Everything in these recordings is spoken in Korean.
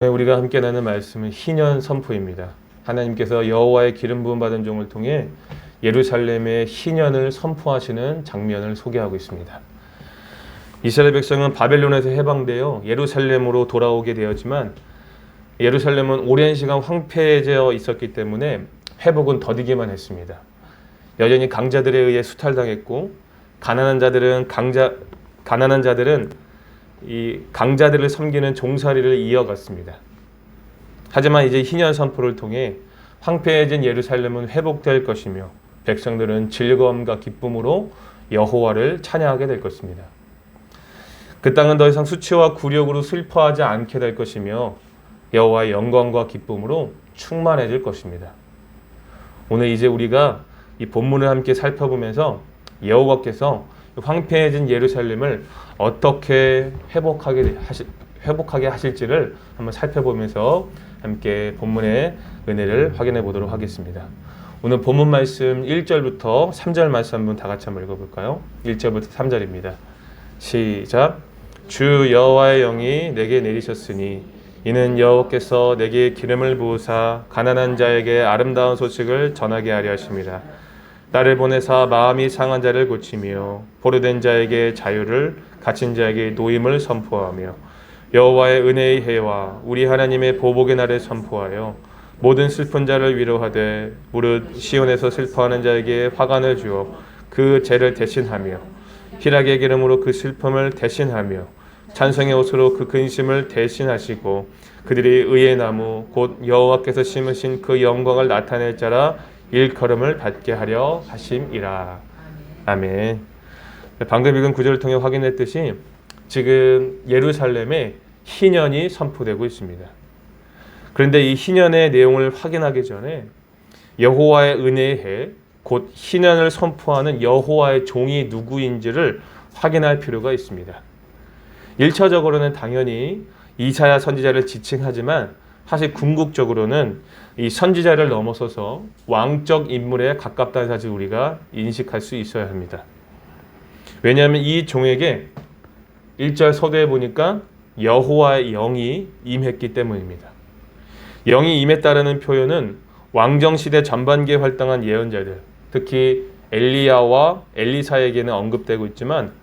우리가 함께 나눈 말씀은 희년 선포입니다. 하나님께서 여호와의 기름 부음 받은 종을 통해 예루살렘의 희년을 선포하시는 장면을 소개하고 있습니다. 이스라엘 백성은 바벨론에서 해방되어 예루살렘으로 돌아오게 되었지만 예루살렘은 오랜 시간 황폐해져 있었기 때문에 회복은 더디기만 했습니다. 여전히 강자들에 의해 수탈당했고 가난한 자들은 이 강자들을 섬기는 종살이를 이어갔습니다. 하지만 이제 희년 선포를 통해 황폐해진 예루살렘은 회복될 것이며 백성들은 즐거움과 기쁨으로 여호와를 찬양하게 될 것입니다. 그 땅은 더 이상 수치와 굴욕으로 슬퍼하지 않게 될 것이며 여호와의 영광과 기쁨으로 충만해질 것입니다. 오늘 이제 우리가 이 본문을 함께 살펴보면서 여호와께서 황폐해진 예루살렘을 어떻게 회복하게 하실지를 한번 살펴보면서 함께 본문의 은혜를 확인해 보도록 하겠습니다. 오늘 본문 말씀 1절부터 3절 말씀 한번 다 같이 한번 읽어볼까요? 1절부터 3절입니다. 시작. 주 여호와의 영이 내게 내리셨으니 이는 여호와께서 내게 기름을 부으사 가난한 자에게 아름다운 소식을 전하게 하려 하심이라. 나를 보내사 마음이 상한 자를 고치며 포로된 자에게 자유를, 갇힌 자에게 노임을 선포하며 여호와의 은혜의 해와 우리 하나님의 보복의 날을 선포하여 모든 슬픈 자를 위로하되 무릇 시온에서 슬퍼하는 자에게 화관을 주어 그 죄를 대신하며 희락의 기름으로 그 슬픔을 대신하며 찬송의 옷으로 그 근심을 대신하시고 그들이 의의 나무 곧 여호와께서 심으신 그 영광을 나타낼 자라 일컬음을 받게 하려 하심이라. 아멘. 방금 읽은 구절을 통해 확인했듯이 지금 예루살렘에 희년이 선포되고 있습니다. 그런데 이 희년의 내용을 확인하기 전에 여호와의 은혜의 해, 곧 희년을 선포하는 여호와의 종이 누구인지를 확인할 필요가 있습니다. 1차적으로는 당연히 이사야 선지자를 지칭하지만 사실 궁극적으로는 이 선지자를 넘어서서 왕적 인물에 가깝다는 사실을 우리가 인식할 수 있어야 합니다. 왜냐하면 이 종에게 1절 서두에 보니까 여호와의 영이 임했기 때문입니다. 영이 임했다라는 표현은 왕정시대 전반기에 활동한 예언자들, 특히 엘리야와 엘리사에게는 언급되고 있지만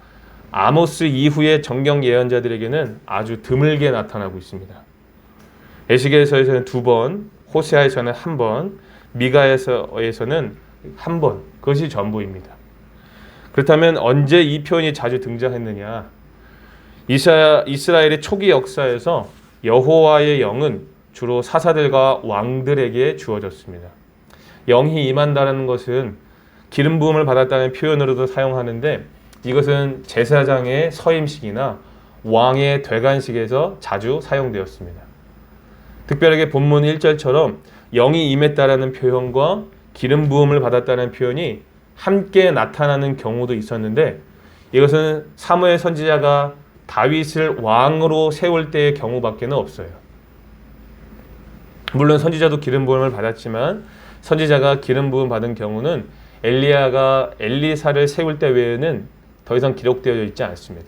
아모스 이후의 정경 예언자들에게는 아주 드물게 나타나고 있습니다. 에스겔서에서는 2번, 호세아에서는 1번, 미가에서는 1번, 그것이 전부입니다. 그렇다면 언제 이 표현이 자주 등장했느냐? 이스라엘의 초기 역사에서 여호와의 영은 주로 사사들과 왕들에게 주어졌습니다. 영이 임한다는 것은 기름 부음을 받았다는 표현으로도 사용하는데 이것은 제사장의 서임식이나 왕의 되관식에서 자주 사용되었습니다. 특별하게 본문 1절처럼 영이 임했다라는 표현과 기름 부음을 받았다는 표현이 함께 나타나는 경우도 있었는데 이것은 사무엘 선지자가 다윗을 왕으로 세울 때의 경우밖에는 없어요. 물론 선지자도 기름 부음을 받았지만 선지자가 기름 부음 받은 경우는 엘리야가 엘리사를 세울 때 외에는 더 이상 기록되어 있지 않습니다.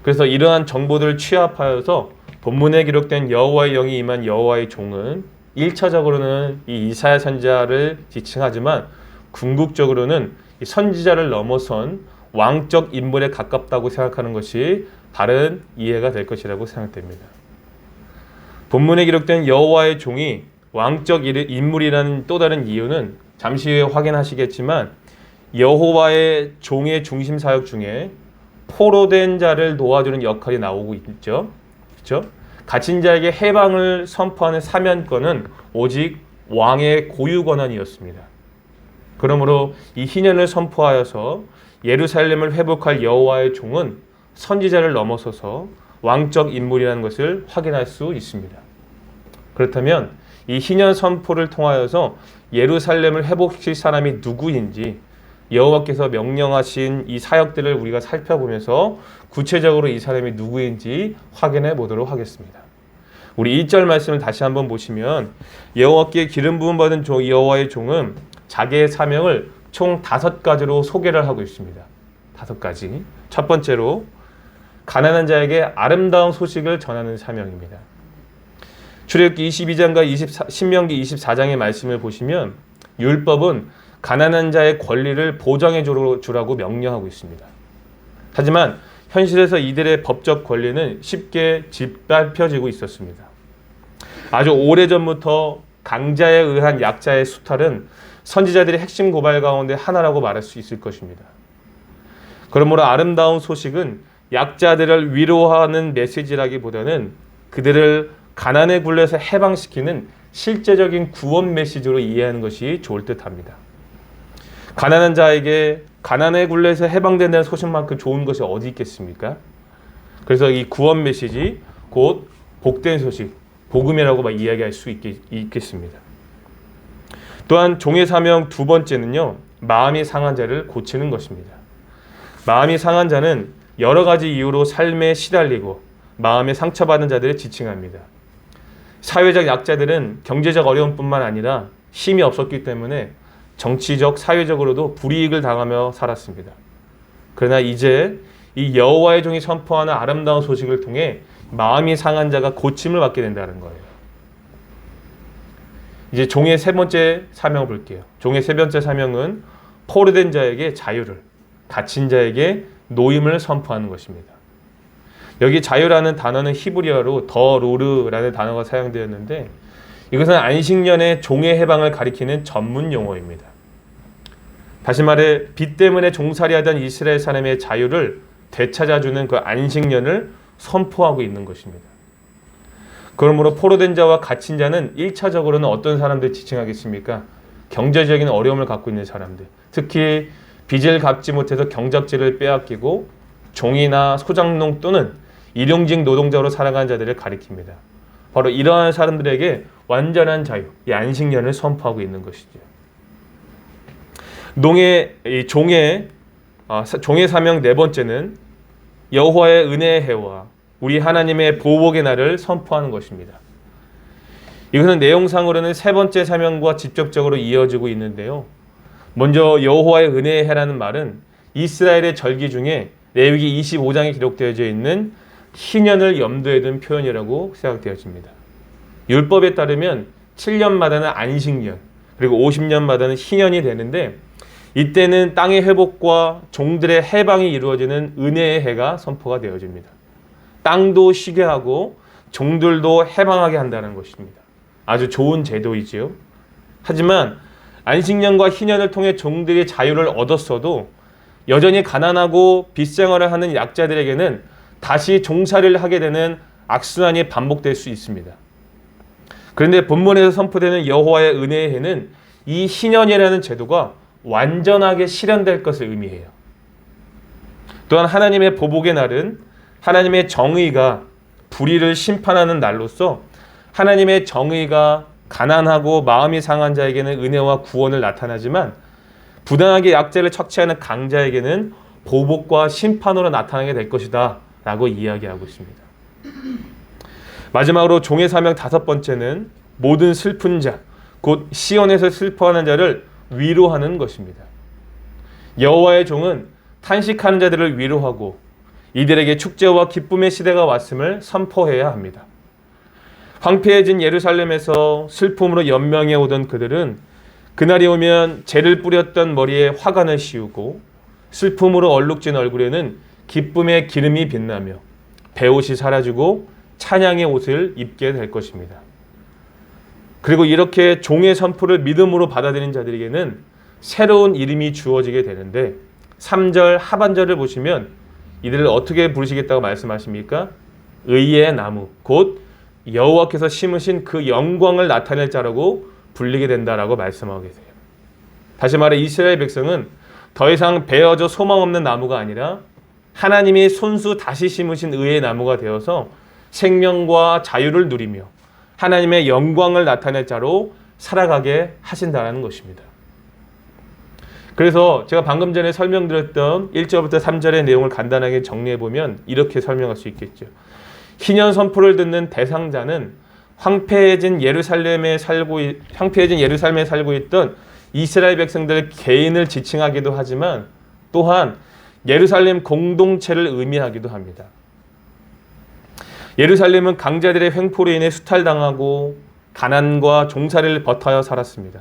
그래서 이러한 정보들을 취합하여서 본문에 기록된 여호와의 영이 임한 여호와의 종은 1차적으로는 이 이사야 선지자를 지칭하지만 궁극적으로는 이 선지자를 넘어선 왕적 인물에 가깝다고 생각하는 것이 바른 이해가 될 것이라고 생각됩니다. 본문에 기록된 여호와의 종이 왕적 인물이라는 또 다른 이유는 잠시 후에 확인하시겠지만 여호와의 종의 중심 사역 중에 포로된 자를 도와주는 역할이 나오고 있죠. 그렇죠? 갇힌 자에게 해방을 선포하는 사면권은 오직 왕의 고유 권한이었습니다. 그러므로 이 희년을 선포하여서 예루살렘을 회복할 여호와의 종은 선지자를 넘어서서 왕적 인물이라는 것을 확인할 수 있습니다. 그렇다면 이 희년 선포를 통하여서 예루살렘을 회복시킬 사람이 누구인지 여호와께서 명령하신 이 사역들을 우리가 살펴보면서 구체적으로 이 사람이 누구인지 확인해 보도록 하겠습니다. 우리 1절 말씀을 다시 한번 보시면 여호와께 기름 부음 받은 여호와의 종은 자기의 사명을 총 5가지로 소개를 하고 있습니다. 5가지. 첫 번째로 가난한 자에게 아름다운 소식을 전하는 사명입니다. 출애굽기 22장과 신명기 24장의 말씀을 보시면 율법은 가난한 자의 권리를 보장해 주라고 명령하고 있습니다. 하지만 현실에서 이들의 법적 권리는 쉽게 짓밟혀지고 있었습니다. 아주 오래전부터 강자에 의한 약자의 수탈은 선지자들의 핵심 고발 가운데 하나라고 말할 수 있을 것입니다. 그러므로 아름다운 소식은 약자들을 위로하는 메시지라기보다는 그들을 가난의 굴레에서 해방시키는 실제적인 구원 메시지로 이해하는 것이 좋을 듯합니다. 가난한 자에게 가난의 굴레에서 해방된다는 소식만큼 좋은 것이 어디 있겠습니까? 그래서 이 구원 메시지, 곧 복된 소식, 복음이라고 이야기할 수 있겠습니다. 또한 종의 사명 두 번째는요, 마음이 상한 자를 고치는 것입니다. 마음이 상한 자는 여러 가지 이유로 삶에 시달리고 마음에 상처받은 자들을 지칭합니다. 사회적 약자들은 경제적 어려움뿐만 아니라 힘이 없었기 때문에 정치적, 사회적으로도 불이익을 당하며 살았습니다. 그러나 이제 이 여호와의 종이 선포하는 아름다운 소식을 통해 마음이 상한 자가 고침을 받게 된다는 거예요. 이제 종의 세 번째 사명을 볼게요. 종의 세 번째 사명은 포로된 자에게 자유를, 갇힌 자에게 노임을 선포하는 것입니다. 여기 자유라는 단어는 히브리어로 더로르라는 단어가 사용되었는데 이것은 안식년의 종의 해방을 가리키는 전문 용어입니다. 다시 말해 빚 때문에 종살이하던 이스라엘 사람의 자유를 되찾아주는 그 안식년을 선포하고 있는 것입니다. 그러므로 포로된 자와 갇힌 자는 1차적으로는 어떤 사람들 지칭하겠습니까? 경제적인 어려움을 갖고 있는 사람들, 특히 빚을 갚지 못해서 경작지를 빼앗기고 종이나 소장농 또는 일용직 노동자로 살아가는 자들을 가리킵니다. 바로 이러한 사람들에게 완전한 자유, 이 안식년을 선포하고 있는 것이죠. 종의 사명 네 번째는 여호와의 은혜의 해와 우리 하나님의 보복의 날을 선포하는 것입니다. 이것은 내용상으로는 세 번째 사명과 직접적으로 이어지고 있는데요. 먼저 여호와의 은혜의 해라는 말은 이스라엘의 절기 중에 레위기 25장에 기록되어져 있는 희년을 염두에 둔 표현이라고 생각되어집니다. 율법에 따르면 7년마다는 안식년, 그리고 50년마다는 희년이 되는데 이때는 땅의 회복과 종들의 해방이 이루어지는 은혜의 해가 선포가 되어집니다. 땅도 쉬게 하고 종들도 해방하게 한다는 것입니다. 아주 좋은 제도이지요. 하지만 안식년과 희년을 통해 종들이 자유를 얻었어도 여전히 가난하고 빚생활을 하는 약자들에게는 다시 종살이를 하게 되는 악순환이 반복될 수 있습니다. 그런데 본문에서 선포되는 여호와의 은혜의 해는 이 희년이라는 제도가 완전하게 실현될 것을 의미해요. 또한 하나님의 보복의 날은 하나님의 정의가 불의를 심판하는 날로서 하나님의 정의가 가난하고 마음이 상한 자에게는 은혜와 구원을 나타나지만 부당하게 약자를 착취하는 강자에게는 보복과 심판으로 나타나게 될 것이다 라고 이야기하고 있습니다. 마지막으로 종의 사명 다섯 번째는 모든 슬픈 자, 곧 시온에서 슬퍼하는 자를 위로하는 것입니다. 여호와의 종은 탄식하는 자들을 위로하고 이들에게 축제와 기쁨의 시대가 왔음을 선포해야 합니다. 황폐해진 예루살렘에서 슬픔으로 연명해 오던 그들은 그날이 오면 재를 뿌렸던 머리에 화관을 씌우고 슬픔으로 얼룩진 얼굴에는 기쁨의 기름이 빛나며 베옷이 사라지고 찬양의 옷을 입게 될 것입니다. 그리고 이렇게 종의 선포를 믿음으로 받아들인 자들에게는 새로운 이름이 주어지게 되는데 3절 하반절을 보시면 이들을 어떻게 부르시겠다고 말씀하십니까? 의의 나무, 곧 여호와께서 심으신 그 영광을 나타낼 자라고 불리게 된다라고 말씀하고 계세요. 다시 말해 이스라엘 백성은 더 이상 베어져 소망 없는 나무가 아니라 하나님이 손수 다시 심으신 의의 나무가 되어서 생명과 자유를 누리며 하나님의 영광을 나타낼 자로 살아가게 하신다는 것입니다. 그래서 제가 방금 전에 설명드렸던 1절부터 3절의 내용을 간단하게 정리해보면 이렇게 설명할 수 있겠죠. 희년 선포를 듣는 대상자는 황폐해진 예루살렘에 살고 있던 이스라엘 백성들 개인을 지칭하기도 하지만 또한 예루살렘 공동체를 의미하기도 합니다. 예루살렘은 강자들의 횡포로 인해 수탈당하고 가난과 종살이를 버타여 살았습니다.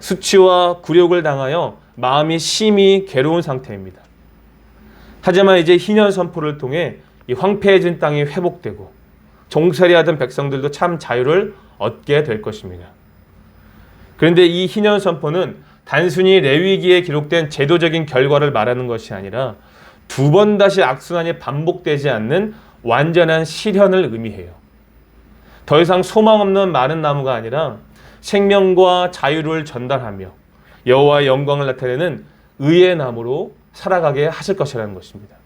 수치와 굴욕을 당하여 마음이 심히 괴로운 상태입니다. 하지만 이제 희년 선포를 통해 이 황폐해진 땅이 회복되고 종살이하던 백성들도 참 자유를 얻게 될 것입니다. 그런데 이 희년 선포는 단순히 레위기에 기록된 제도적인 결과를 말하는 것이 아니라 두 번 다시 악순환이 반복되지 않는 완전한 실현을 의미해요. 더 이상 소망 없는 마른 나무가 아니라 생명과 자유를 전달하며 여호와의 영광을 나타내는 의의 나무로 살아가게 하실 것이라는 것입니다.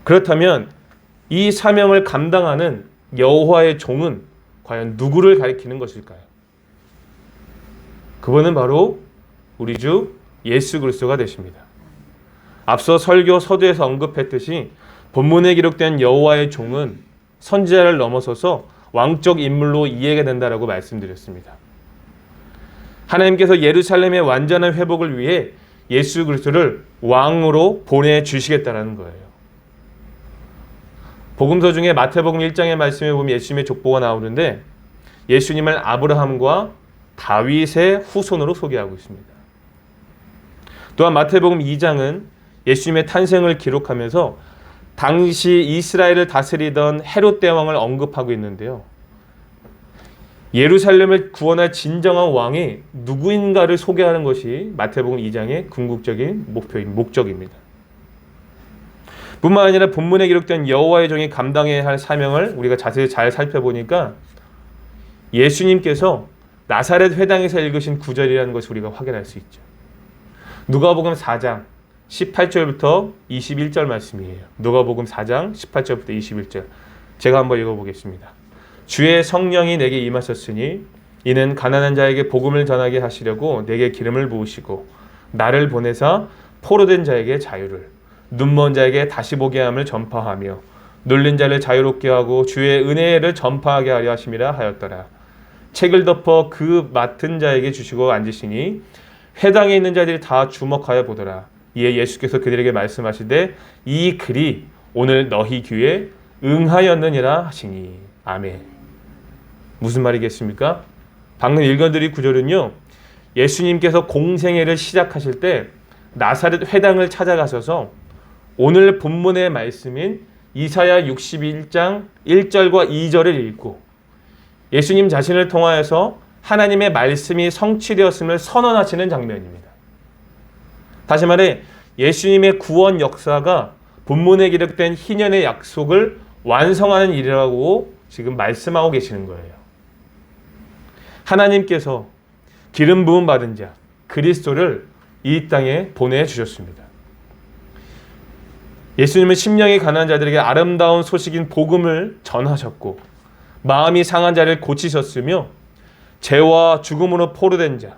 그렇다면 이 사명을 감당하는 여호와의 종은 과연 누구를 가리키는 것일까요? 그분은 바로 우리 주 예수 그리스도가 되십니다. 앞서 설교 서두에서 언급했듯이 본문에 기록된 여호와의 종은 선지자를 넘어서서 왕적 인물로 이해가 된다라고 말씀드렸습니다. 하나님께서 예루살렘의 완전한 회복을 위해 예수 그리스도를 왕으로 보내주시겠다는 거예요. 복음서 중에 마태복음 1장의 말씀에 보면 예수님의 족보가 나오는데 예수님을 아브라함과 다윗의 후손으로 소개하고 있습니다. 또한 마태복음 2장은 예수님의 탄생을 기록하면서 당시 이스라엘을 다스리던 헤롯 대왕을 언급하고 있는데요. 예루살렘을 구원할 진정한 왕이 누구인가를 소개하는 것이 마태복음 2장의 궁극적인 목적입니다. 뿐만 아니라 본문에 기록된 여호와의 종이 감당해야 할 사명을 우리가 자세히 잘 살펴보니까 예수님께서 나사렛 회당에서 읽으신 구절이라는 것을 우리가 확인할 수 있죠. 누가복음 4장 18절부터 21절 말씀이에요. 누가복음 4장 18절부터 21절. 제가 한번 읽어보겠습니다. 주의 성령이 내게 임하셨으니 이는 가난한 자에게 복음을 전하게 하시려고 내게 기름을 부으시고 나를 보내사 포로된 자에게 자유를, 눈먼 자에게 다시 보게 함을 전파하며 눌린 자를 자유롭게 하고 주의 은혜를 전파하게 하려 하심이라 하였더라. 책을 덮어 그 맡은 자에게 주시고 앉으시니 회당에 있는 자들이 다 주목하여 보더라. 이에 예수께서 그들에게 말씀하시되 이 글이 오늘 너희 귀에 응하였느니라 하시니. 아멘. 무슨 말이겠습니까? 방금 읽어드린 구절은요, 예수님께서 공생애를 시작하실 때 나사렛 회당을 찾아가셔서 오늘 본문의 말씀인 이사야 61장 1절과 2절을 읽고 예수님 자신을 통하여서 하나님의 말씀이 성취되었음을 선언하시는 장면입니다. 다시 말해 예수님의 구원 역사가 본문에 기록된 희년의 약속을 완성하는 일이라고 지금 말씀하고 계시는 거예요. 하나님께서 기름 부음 받은 자 그리스도를 이 땅에 보내주셨습니다. 예수님은 심령이 가난한 자들에게 아름다운 소식인 복음을 전하셨고 마음이 상한 자를 고치셨으며 죄와 죽음으로 포로된 자,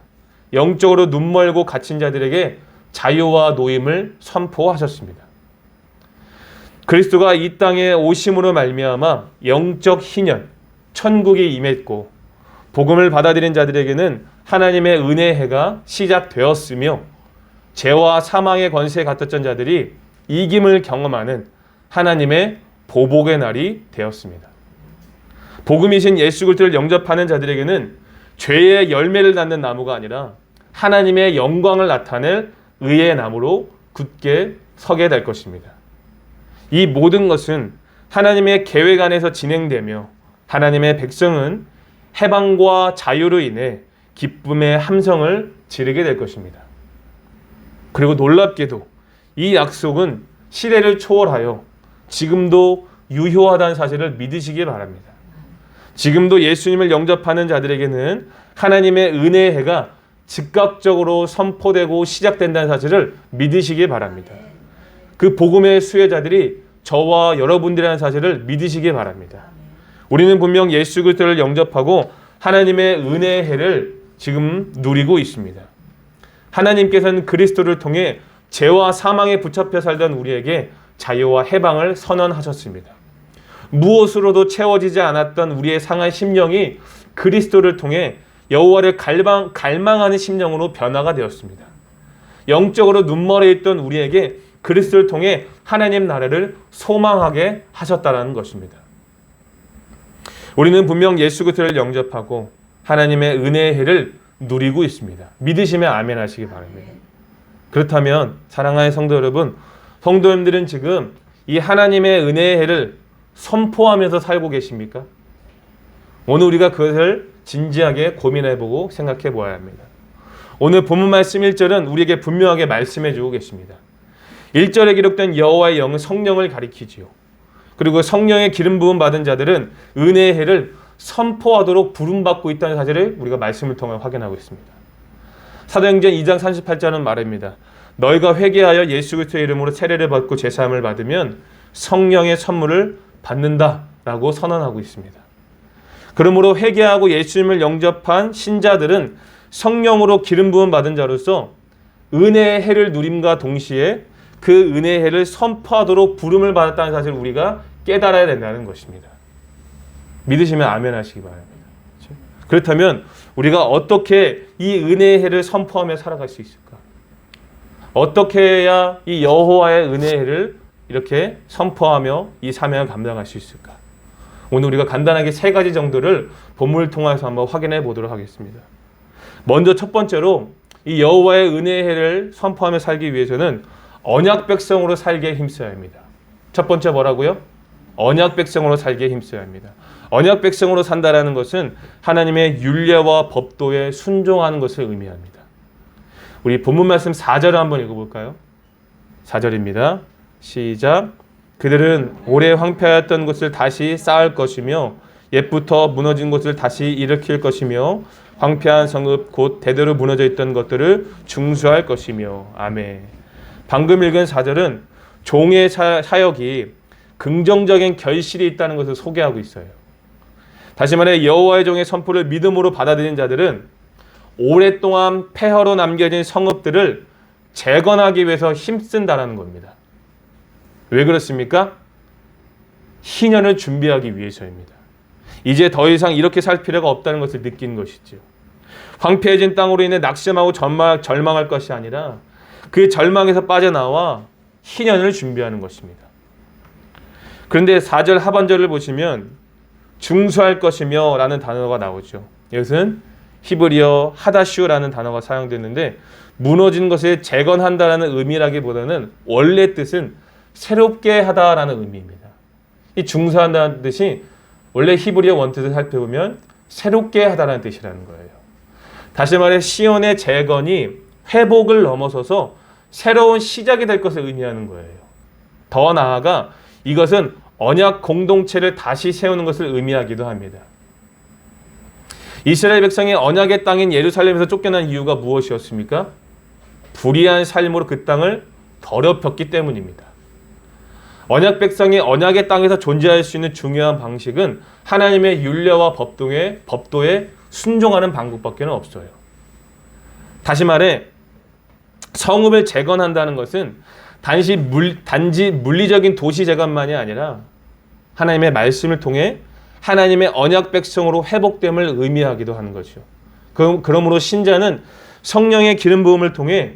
영적으로 눈멀고 갇힌 자들에게 자유와 노임을 선포하셨습니다. 그리스도가 이 땅에 오심으로 말미암아 영적 희년, 천국이 임했고 복음을 받아들인 자들에게는 하나님의 은혜의 해가 시작되었으며 죄와 사망의 권세에 같았던 자들이 이김을 경험하는 하나님의 보복의 날이 되었습니다. 복음이신 예수 그리스도를 영접하는 자들에게는 죄의 열매를 낳는 나무가 아니라 하나님의 영광을 나타낼 의의 나무로 굳게 서게 될 것입니다. 이 모든 것은 하나님의 계획 안에서 진행되며 하나님의 백성은 해방과 자유로 인해 기쁨의 함성을 지르게 될 것입니다. 그리고 놀랍게도 이 약속은 시대를 초월하여 지금도 유효하다는 사실을 믿으시기 바랍니다. 지금도 예수님을 영접하는 자들에게는 하나님의 은혜의 해가 즉각적으로 선포되고 시작된다는 사실을 믿으시기 바랍니다. 그 복음의 수혜자들이 저와 여러분들이라는 사실을 믿으시기 바랍니다. 우리는 분명 예수 그리스도를 영접하고 하나님의 은혜의 해를 지금 누리고 있습니다. 하나님께서는 그리스도를 통해 죄와 사망에 붙잡혀 살던 우리에게 자유와 해방을 선언하셨습니다. 무엇으로도 채워지지 않았던 우리의 상한 심령이 그리스도를 통해 여호와를 갈망하는 심령으로 변화가 되었습니다. 영적으로 눈멀어 있던 우리에게 그리스도를 통해 하나님 나라를 소망하게 하셨다는 것입니다. 우리는 분명 예수 그리스도를 영접하고 하나님의 은혜의 해를 누리고 있습니다. 믿으시면 아멘 하시기 바랍니다. 그렇다면 사랑하는 성도 여러분, 성도님들은 지금 이 하나님의 은혜의 해를 선포하면서 살고 계십니까? 오늘 우리가 그것을 진지하게 고민해보고 생각해 보아야 합니다. 오늘 본문 말씀 1절은 우리에게 분명하게 말씀해 주고 계십니다. 1절에 기록된 여호와의 영은 성령을 가리키지요. 그리고 성령의 기름 부음 받은 자들은 은혜의 해를 선포하도록 부름받고 있다는 사실을 우리가 말씀을 통해 확인하고 있습니다. 사도행전 2장 38절은 말입니다. 너희가 회개하여 예수 그리스도의 이름으로 세례를 받고 제사함을 받으면 성령의 선물을 받는다라고 선언하고 있습니다. 그러므로 회개하고 예수님을 영접한 신자들은 성령으로 기름 부음 받은 자로서 은혜의 해를 누림과 동시에 그 은혜의 해를 선포하도록 부름을 받았다는 사실을 우리가 깨달아야 된다는 것입니다. 믿으시면 아멘 하시기 바랍니다. 그렇다면 우리가 어떻게 이 은혜의 해를 선포하며 살아갈 수 있을까? 어떻게 해야 이 여호와의 은혜의 해를 이렇게 선포하며 이 사명을 감당할 수 있을까? 오늘 우리가 간단하게 3가지 정도를 본문을 통해서 한번 확인해 보도록 하겠습니다. 먼저 첫 번째로 이 여호와의 은혜의 해를 선포하며 살기 위해서는 언약 백성으로 살기에 힘써야 합니다. 첫 번째 뭐라고요? 언약 백성으로 살기에 힘써야 합니다. 언약 백성으로 산다라는 것은 하나님의 율례와 법도에 순종하는 것을 의미합니다. 우리 본문 말씀 4절을 한번 읽어볼까요? 4절입니다. 시작. 그들은 오래 황폐하였던 것을 다시 쌓을 것이며 옛부터 무너진 것을 다시 일으킬 것이며 황폐한 성읍 곧 대대로 무너져 있던 것들을 중수할 것이며. 아멘. 방금 읽은 4절은 종의 사역이 긍정적인 결실이 있다는 것을 소개하고 있어요. 다시 말해 여호와의 종의 선포를 믿음으로 받아들인 자들은 오랫동안 폐허로 남겨진 성읍들을 재건하기 위해서 힘쓴다라는 겁니다. 왜 그렇습니까? 희년을 준비하기 위해서입니다. 이제 더 이상 이렇게 살 필요가 없다는 것을 느낀 것이죠. 황폐해진 땅으로 인해 낙심하고 절망할 것이 아니라 그 절망에서 빠져나와 희년을 준비하는 것입니다. 그런데 4절 하반절을 보시면 중수할 것이며 라는 단어가 나오죠. 이것은 히브리어 하다슈라는 단어가 사용됐는데 무너진 것을 재건한다라는 의미라기보다는 원래 뜻은 새롭게 하다라는 의미입니다. 이 중수한다는 뜻이 원래 히브리어 원뜻을 살펴보면 새롭게 하다라는 뜻이라는 거예요. 다시 말해 시온의 재건이 회복을 넘어서서 새로운 시작이 될 것을 의미하는 거예요. 더 나아가 이것은 언약 공동체를 다시 세우는 것을 의미하기도 합니다. 이스라엘 백성이 언약의 땅인 예루살렘에서 쫓겨난 이유가 무엇이었습니까? 불의한 삶으로 그 땅을 더럽혔기 때문입니다. 언약 백성이 언약의 땅에서 존재할 수 있는 중요한 방식은 하나님의 율례와 법도에 순종하는 방법밖에 없어요. 다시 말해 성읍을 재건한다는 것은 단지 물리적인 도시 재건만이 아니라 하나님의 말씀을 통해 하나님의 언약 백성으로 회복됨을 의미하기도 하는 거죠. 그러므로 신자는 성령의 기름 부음을 통해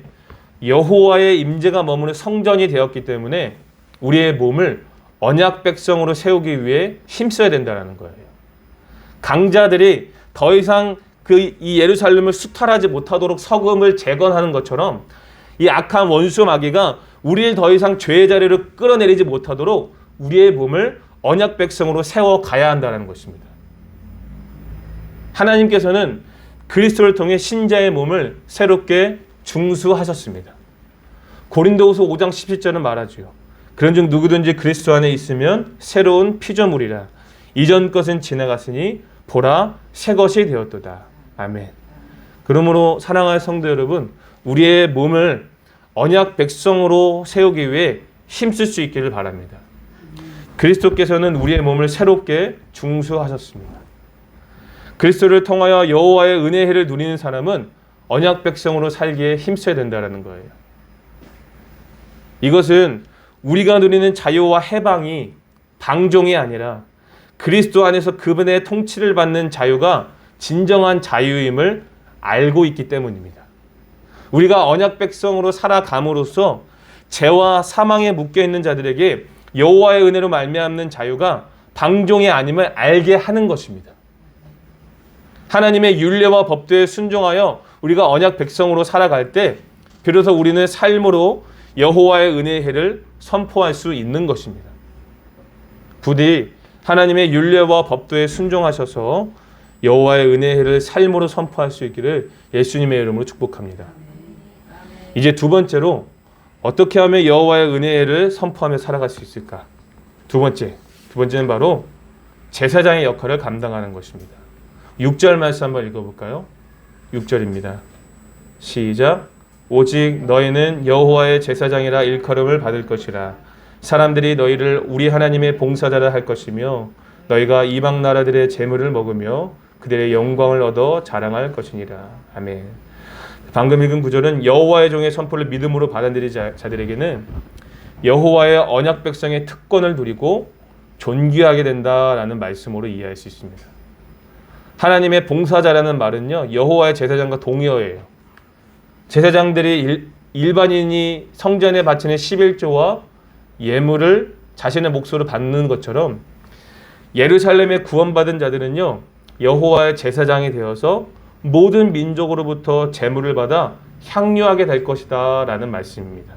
여호와의 임재가 머무는 성전이 되었기 때문에 우리의 몸을 언약 백성으로 세우기 위해 힘써야 된다는 거예요. 강자들이 더 이상 이 예루살렘을 수탈하지 못하도록 성읍을 재건하는 것처럼 이 악한 원수 마귀가 우리를 더 이상 죄의 자리로 끌어내리지 못하도록 우리의 몸을 언약 백성으로 세워가야 한다는 것입니다. 하나님께서는 그리스도를 통해 신자의 몸을 새롭게 중수하셨습니다. 고린도후서 5장 17절은 말하지요. 그런즉 누구든지 그리스도 안에 있으면 새로운 피조물이라. 이전 것은 지나갔으니 보라 새 것이 되었도다. 아멘. 그러므로 사랑하는 성도 여러분, 우리의 몸을 언약 백성으로 세우기 위해 힘쓸 수 있기를 바랍니다. 그리스도께서는 우리의 몸을 새롭게 중수하셨습니다. 그리스도를 통하여 여호와의 은혜의 해를 누리는 사람은 언약 백성으로 살기에 힘써야 된다는 거예요. 이것은 우리가 누리는 자유와 해방이 방종이 아니라 그리스도 안에서 그분의 통치를 받는 자유가 진정한 자유임을 알고 있기 때문입니다. 우리가 언약 백성으로 살아감으로써 죄와 사망에 묶여 있는 자들에게 여호와의 은혜로 말미암는 자유가 방종이 아님을 알게 하는 것입니다. 하나님의 율례와 법도에 순종하여 우리가 언약 백성으로 살아갈 때 비로소 우리는 삶으로 여호와의 은혜의 해를 선포할 수 있는 것입니다. 부디 하나님의 율례와 법도에 순종하셔서 여호와의 은혜의 해를 삶으로 선포할 수 있기를 예수님의 이름으로 축복합니다. 이제 두 번째로 어떻게 하면 여호와의 은혜의 해를 선포하며 살아갈 수 있을까? 두 번째는 바로 제사장의 역할을 감당하는 것입니다. 6절 말씀 한번 읽어볼까요? 6절입니다. 시작. 오직 너희는 여호와의 제사장이라 일컬음을 받을 것이라. 사람들이 너희를 우리 하나님의 봉사자라 할 것이며 너희가 이방 나라들의 재물을 먹으며 그들의 영광을 얻어 자랑할 것이니라. 아멘. 방금 읽은 구절은 여호와의 종의 선포를 믿음으로 받아들인 자들에게는 여호와의 언약 백성의 특권을 누리고 존귀하게 된다라는 말씀으로 이해할 수 있습니다. 하나님의 봉사자라는 말은요, 여호와의 제사장과 동의어예요. 제사장들이 일반인이 성전에 바치는 11조와 예물을 자신의 몫으로 받는 것처럼 예루살렘에 구원받은 자들은요, 여호와의 제사장이 되어서 모든 민족으로부터 제물을 받아 향유하게 될 것이다 라는 말씀입니다.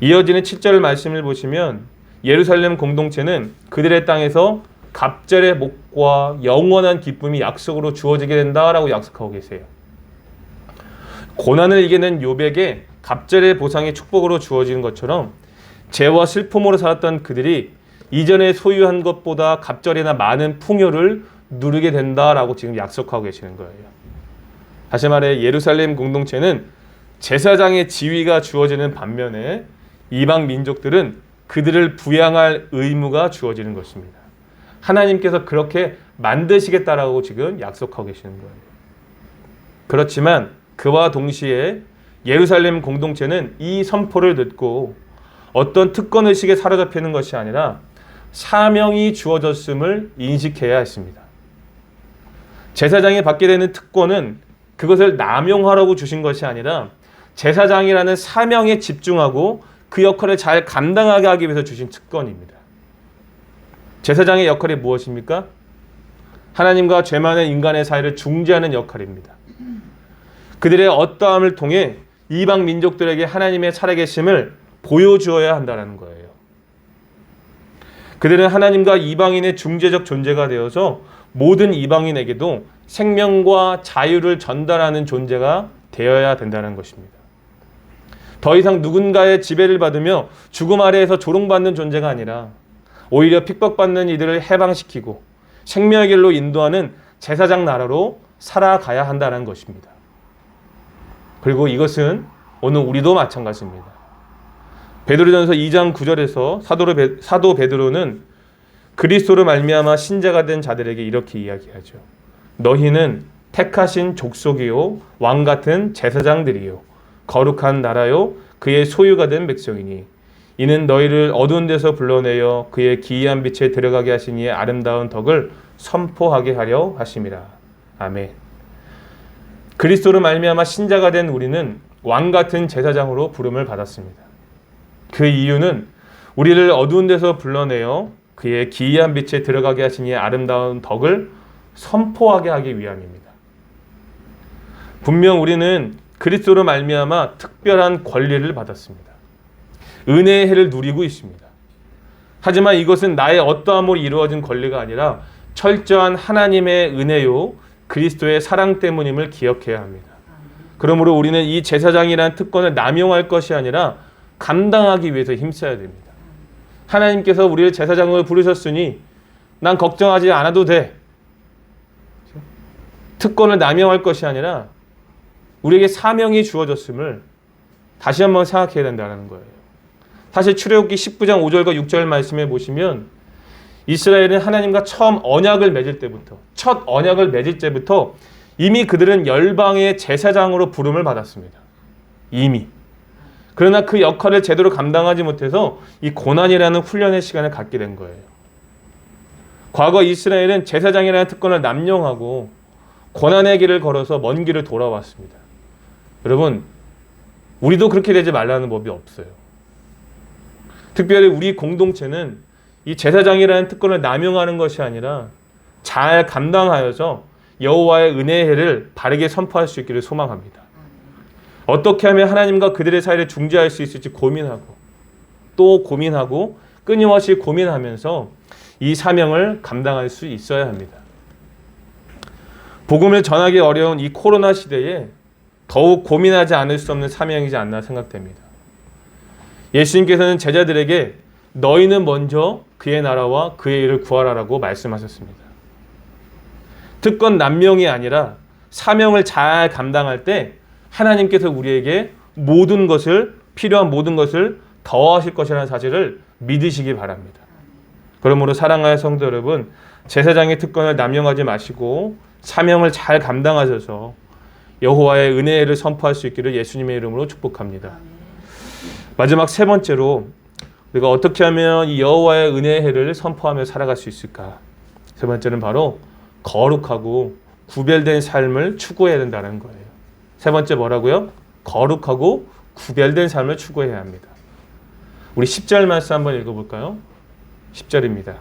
이어지는 7절 말씀을 보시면 예루살렘 공동체는 그들의 땅에서 갑절의 목과 영원한 기쁨이 약속으로 주어지게 된다라고 약속하고 계세요. 고난을 이기는 욥에게 갑절의 보상이 축복으로 주어지는 것처럼 죄와 슬픔으로 살았던 그들이 이전에 소유한 것보다 갑절이나 많은 풍요를 누리게 된다라고 지금 약속하고 계시는 거예요. 다시 말해 예루살렘 공동체는 제사장의 지위가 주어지는 반면에 이방 민족들은 그들을 부양할 의무가 주어지는 것입니다. 하나님께서 그렇게 만드시겠다라고 지금 약속하고 계시는 거예요. 그렇지만 그와 동시에 예루살렘 공동체는 이 선포를 듣고 어떤 특권의식에 사로잡히는 것이 아니라 사명이 주어졌음을 인식해야 했습니다. 제사장이 받게 되는 특권은 그것을 남용하라고 주신 것이 아니라 제사장이라는 사명에 집중하고 그 역할을 잘 감당하게 하기 위해서 주신 특권입니다. 제사장의 역할이 무엇입니까? 하나님과 죄 많은 인간의 사이를 중재하는 역할입니다. 그들의 어떠함을 통해 이방 민족들에게 하나님의 살아계심을 보여주어야 한다는 거예요. 그들은 하나님과 이방인의 중재적 존재가 되어서 모든 이방인에게도 생명과 자유를 전달하는 존재가 되어야 된다는 것입니다. 더 이상 누군가의 지배를 받으며 죽음 아래에서 조롱받는 존재가 아니라 오히려 핍박받는 이들을 해방시키고 생명의 길로 인도하는 제사장 나라로 살아가야 한다는 것입니다. 그리고 이것은 오늘 우리도 마찬가지입니다. 베드로전서 2장 9절에서 사도 베드로는 그리스도로 말미암아 신자가 된 자들에게 이렇게 이야기하죠. 너희는 택하신 족속이요 왕 같은 제사장들이요 거룩한 나라요 그의 소유가 된 백성이니 이는 너희를 어두운 데서 불러내어 그의 기이한 빛에 들어가게 하신 이의 아름다운 덕을 선포하게 하려 하심이라. 아멘. 그리스도로 말미암아 신자가 된 우리는 왕 같은 제사장으로 부름을 받았습니다. 그 이유는 우리를 어두운 데서 불러내어 그의 기이한 빛에 들어가게 하신 이의 아름다운 덕을 선포하게 하기 위함입니다. 분명 우리는 그리스도로 말미암아 특별한 권리를 받았습니다. 은혜의 해를 누리고 있습니다. 하지만 이것은 나의 어떠함으로 이루어진 권리가 아니라 철저한 하나님의 은혜요 그리스도의 사랑 때문임을 기억해야 합니다. 그러므로 우리는 이 제사장이라는 특권을 남용할 것이 아니라 감당하기 위해서 힘써야 됩니다. 하나님께서 우리를 제사장으로 부르셨으니 난 걱정하지 않아도 돼. 특권을 남용할 것이 아니라 우리에게 사명이 주어졌음을 다시 한번 생각해야 된다는 거예요. 사실 출애굽기 19장 5절과 6절 말씀에 보시면 이스라엘은 하나님과 처음 언약을 맺을 때부터 첫 언약을 맺을 때부터 이미 그들은 열방의 제사장으로 부름을 받았습니다. 이미. 그러나 그 역할을 제대로 감당하지 못해서 이 고난이라는 훈련의 시간을 갖게 된 거예요. 과거 이스라엘은 제사장이라는 특권을 남용하고 고난의 길을 걸어서 먼 길을 돌아왔습니다. 여러분, 우리도 그렇게 되지 말라는 법이 없어요. 특별히 우리 공동체는 이 제사장이라는 특권을 남용하는 것이 아니라 잘 감당하여서 여호와의 은혜의 해를 바르게 선포할 수 있기를 소망합니다. 어떻게 하면 하나님과 그들의 사이를 중재할 수 있을지 고민하고 또 고민하고 끊임없이 고민하면서 이 사명을 감당할 수 있어야 합니다. 복음을 전하기 어려운 이 코로나 시대에 더욱 고민하지 않을 수 없는 사명이지 않나 생각됩니다. 예수님께서는 제자들에게 너희는 먼저 그의 나라와 그의 일을 구하라라고 말씀하셨습니다. 특권 남용이 아니라 사명을 잘 감당할 때 하나님께서 우리에게 모든 것을 필요한 모든 것을 더하실 것이라는 사실을 믿으시기 바랍니다. 그러므로 사랑하는 성도 여러분, 제사장의 특권을 남용하지 마시고 사명을 잘 감당하셔서 여호와의 은혜를 선포할 수 있기를 예수님의 이름으로 축복합니다. 마지막 세 번째로 우리가 어떻게 하면 이 여호와의 은혜의 해를 선포하며 살아갈 수 있을까? 세 번째는 바로 거룩하고 구별된 삶을 추구해야 된다는 거예요. 세 번째 뭐라고요? 거룩하고 구별된 삶을 추구해야 합니다. 우리 10절 말씀 한번 읽어볼까요? 10절입니다.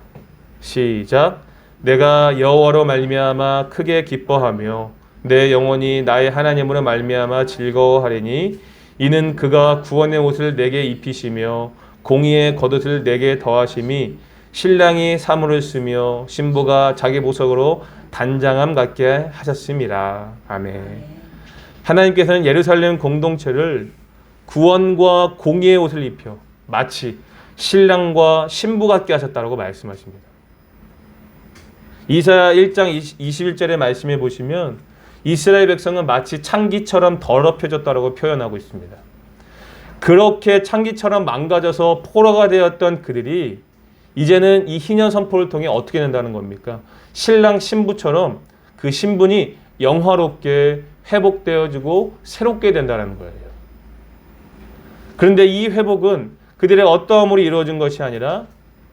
시작. 내가 여호와로 말미암아 크게 기뻐하며 내 영혼이 나의 하나님으로 말미암아 즐거워하리니 이는 그가 구원의 옷을 내게 입히시며 공의의 겉옷을 내게 더하심이 신랑이 사물을 쓰며 신부가 자기 보석으로 단장함 같게 하셨음이라. 아멘. 하나님께서는 예루살렘 공동체를 구원과 공의의 옷을 입혀 마치 신랑과 신부 같게 하셨다고 말씀하십니다. 이사야 1장 21절의 말씀에 보시면 이스라엘 백성은 마치 창기처럼 더럽혀졌다고 표현하고 있습니다. 그렇게 창기처럼 망가져서 포로가 되었던 그들이 이제는 이 희년 선포를 통해 어떻게 된다는 겁니까? 신랑 신부처럼 그 신분이 영화롭게 회복되어지고 새롭게 된다는 거예요. 그런데 이 회복은 그들의 어떠함으로 이루어진 것이 아니라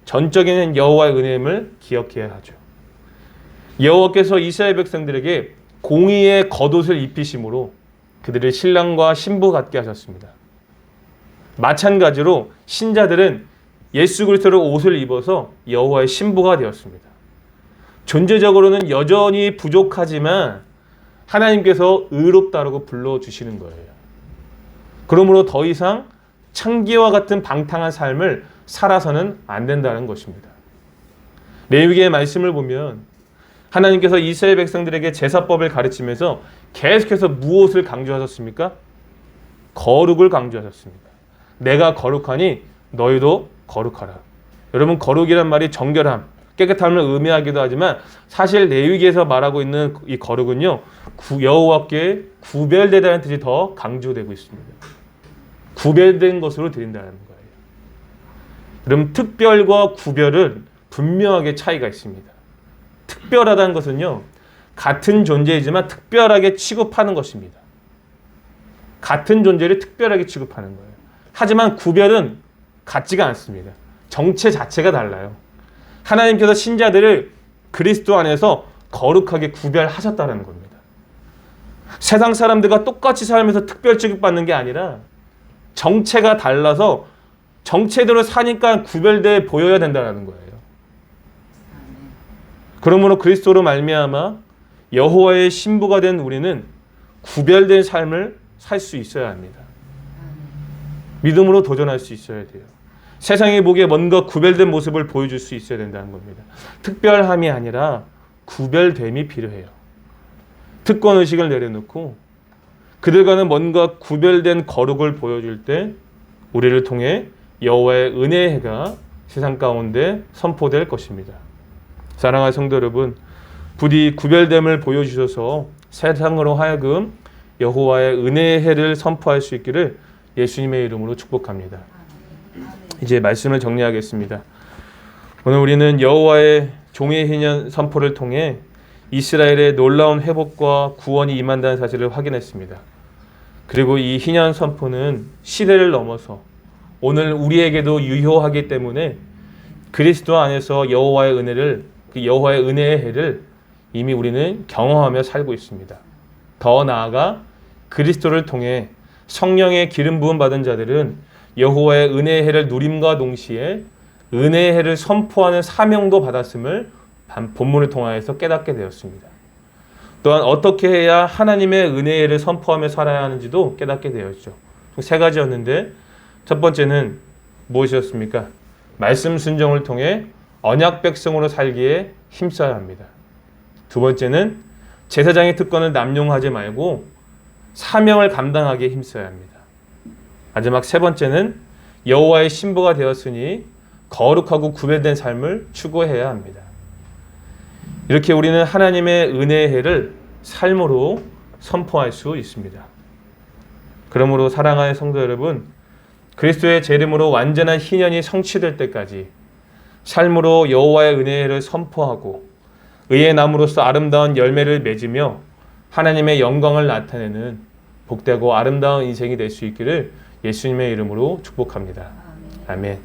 전적인 여호와의 은혜임을 기억해야 하죠. 여호와께서 이스라엘 백성들에게 공의의 겉옷을 입히심으로 그들을 신랑과 신부 같게 하셨습니다. 마찬가지로 신자들은 예수 그리스도의 옷을 입어서 여호와의 신부가 되었습니다. 존재적으로는 여전히 부족하지만 하나님께서 의롭다라고 불러주시는 거예요. 그러므로 더 이상 창기와 같은 방탕한 삶을 살아서는 안 된다는 것입니다. 레위기의 말씀을 보면 하나님께서 이스라엘 백성들에게 제사법을 가르치면서 계속해서 무엇을 강조하셨습니까? 거룩을 강조하셨습니다. 내가 거룩하니 너희도 거룩하라. 여러분, 거룩이란 말이 정결함, 깨끗함을 의미하기도 하지만 사실 레위기에서 말하고 있는 이 거룩은요, 여호와께 구별되다는 뜻이 더 강조되고 있습니다. 구별된 것으로 드린다는 거예요. 여러분, 특별과 구별은 분명하게 차이가 있습니다. 특별하다는 것은요, 같은 존재이지만 특별하게 취급하는 것입니다. 같은 존재를 특별하게 취급하는 거예요. 하지만 구별은 같지가 않습니다. 정체 자체가 달라요. 하나님께서 신자들을 그리스도 안에서 거룩하게 구별하셨다는 겁니다. 세상 사람들과 똑같이 살면서 특별 취급받는 게 아니라 정체가 달라서 정체대로 사니까 구별돼 보여야 된다는 거예요. 그러므로 그리스도로 말미암아 여호와의 신부가 된 우리는 구별된 삶을 살 수 있어야 합니다. 믿음으로 도전할 수 있어야 돼요. 세상이 보기에 뭔가 구별된 모습을 보여줄 수 있어야 된다는 겁니다. 특별함이 아니라 구별됨이 필요해요. 특권의식을 내려놓고 그들과는 뭔가 구별된 거룩을 보여줄 때 우리를 통해 여호와의 은혜의 해가 세상 가운데 선포될 것입니다. 사랑하는 성도 여러분, 부디 구별됨을 보여주셔서 세상으로 하여금 여호와의 은혜의 해를 선포할 수 있기를 예수님의 이름으로 축복합니다. 이제 말씀을 정리하겠습니다. 오늘 우리는 여호와의 종의 희년 선포를 통해 이스라엘의 놀라운 회복과 구원이 임한다는 사실을 확인했습니다. 그리고 이 희년 선포는 시대를 넘어서 오늘 우리에게도 유효하기 때문에 그리스도 안에서 여호와의 은혜를, 그 여호와의 은혜의 해를 이미 우리는 경험하며 살고 있습니다. 더 나아가 그리스도를 통해 성령의 기름 부음 받은 자들은 여호와의 은혜의 해를 누림과 동시에 은혜의 해를 선포하는 사명도 받았음을 본문을 통하여서 깨닫게 되었습니다. 또한 어떻게 해야 하나님의 은혜의 해를 선포하며 살아야 하는지도 깨닫게 되었죠. 세 가지였는데 첫 번째는 무엇이었습니까? 말씀 순종을 통해 언약 백성으로 살기에 힘써야 합니다. 두 번째는 제사장의 특권을 남용하지 말고 사명을 감당하기에 힘써야 합니다. 마지막 세 번째는 여호와의 신부가 되었으니 거룩하고 구별된 삶을 추구해야 합니다. 이렇게 우리는 하나님의 은혜의 해를 삶으로 선포할 수 있습니다. 그러므로 사랑하는 성도 여러분, 그리스도의 재림으로 완전한 희년이 성취될 때까지 삶으로 여호와의 은혜의 해를 선포하고 의의 나무로서 아름다운 열매를 맺으며 하나님의 영광을 나타내는 복되고 아름다운 인생이 될 수 있기를 예수님의 이름으로 축복합니다. 아멘.